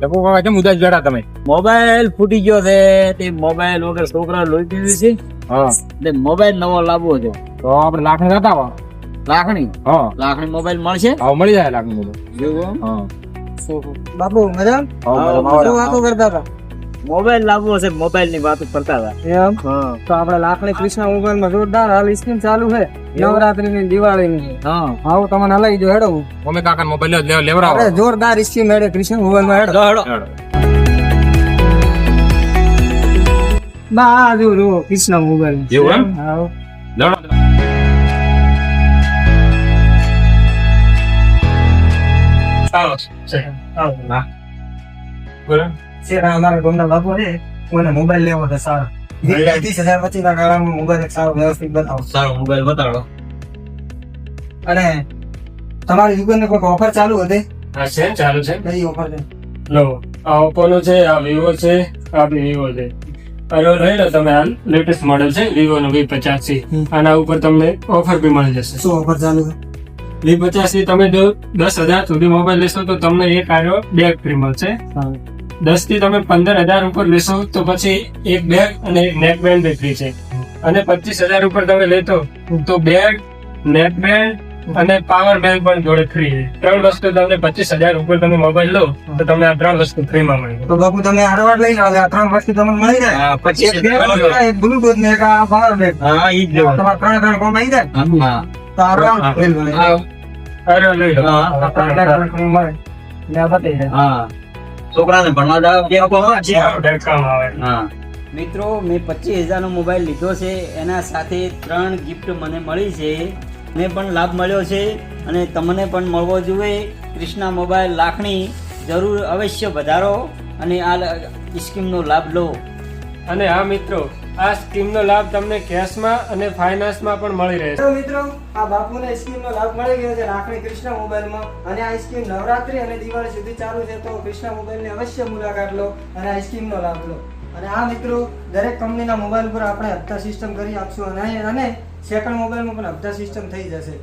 લપુ કાકા કેમ ઉદાસ બેઠા તમે? મોબાઈલ ફૂટી ગયો છે તે મોબાઈલ વગર છોકરા લોહી પીવી છે હા એટલે મોબાઈલ નવો લાવવો છે. તો આપણે લાખની જતા આવો. લાખણી હા લાખણી મોબાઈલ મળશે? હા મળી જાય લાખની બધું. જેવું હા બાપુ મજા શું વાતો કરતા હતા? મોબાઈલ લાવવો છે, મોબાઈલ ની વાતો કરતા હતા. એમ તો આપણે લાખણી કૃષ્ણ મોબાઈલ માં જોરદાર હાલ સ્કીમ ચાલુ છે નવરાત્રી ની દિવાળી ની. હા આવો તમને હલાવી દો હેડો. મમ્મી કાકા મોબાઈલ લેવડાવો. અરે જોરદાર સ્કીમ હેડે કૃષ્ણ મોબાઈલ માં હેડો. હેડો. બાજુ જો કૃષ્ણ મોબાઈલ એવું એમ? આવો લેવડાવો. આવો છે. આવો ના બોલો. શેરા અમારા ગામના બાપુ છે મને મોબાઈલ લેવો છે સારો 30,000 પછી ના ગાળામાં મોબાઈલ એક સારો વ્યવસ્થિત બતાવો. સારો મોબાઈલ બતાડો. અને તમારી દુકાને કોઈ ઓફર ચાલુ હતી? હા છે ચાલુ છે. કઈ ઓફર છે? લો આ ઓપ્પો નો છે, આ વિવો છે, આ બી વિવો છે. અરે લઈ લો તમે, હાલ લેટેસ્ટ મોડેલ છે વિવો નો V50C. આના ઉપર તમને ઓફર બી મળી જશે. શું ઓફર ચાલુ છે? V50C તમે જો 10,000 સુધી મોબાઈલ લેશો તો તમને એક આરો બેગ ફ્રી મળશે. 10 થી તમે 15,000 ઉપર લેશો તો પછી એક બેગ અને એક નેક બેન્ડ બી ફ્રી છે. અને 25,000 ઉપર તમે લેતો તો બેગ, નેક બેન્ડ અને પાવર બેંક પણ જોડે ફ્રી છે. 3 વસ્તુ તમને 25,000 ઉપર તમે મોબાઈલ લો તો તમને આ 3 વસ્તુ ફ્રી માં મળી. તો બાપુ તમે હારવાર લઈને આવો આ 3 વસ્તુ તમને મળી જાય. હા, પછી એક બેગ, એક બ્લૂટૂથ ને એક આ પાવર બેગ. હા ઈ જ લેવાનું. તમારા 3 કોમ આવી જાય. હા તો આરામ લઈ લો. અરે લઈ લો. હા. આ 3 મળે ને આ બતાવી દે. હા છોકરાને ભણવા જાવ ત્યાં કોણ છે? કામ આવે. હા મિત્રો, મેં 25,000 નો મોબાઈલ લીધો છે, એના સાથે 3 ગિફ્ટ મને મળી છે. મને પણ લાભ મળ્યો છે અને તમને પણ મળવો જોઈએ. કૃષ્ણા મોબાઈલ લાખણી જરૂર અવશ્ય વધારો અને આ સ્કીમનો લાભ લો. અને હા મિત્રો, આ સ્કીમનો લાભ તમને કેશમાં અને ફાઇનાન્સમાં પણ મળી રહે છે. તો મિત્રો આ બાપુને સ્કીમનો લાભ મળી ગયો છે લાખણી કૃષ્ણ મોબાઈલમાં. અને આ સ્કીમ નવરાત્રી અને દિવાળી સુધી ચાલુ છે. તો કૃષ્ણ મોબાઈલની અવશ્ય મુલાકાત લો અને આ સ્કીમનો લાભ લો. અને આ મિત્રો દરેક કંપનીના મોબાઈલ પર આપણે હપ્તા સિસ્ટમ કરી આપશું અને સેકન્ડ મોબાઈલમાં પણ હપ્તા સિસ્ટમ થઈ જશે.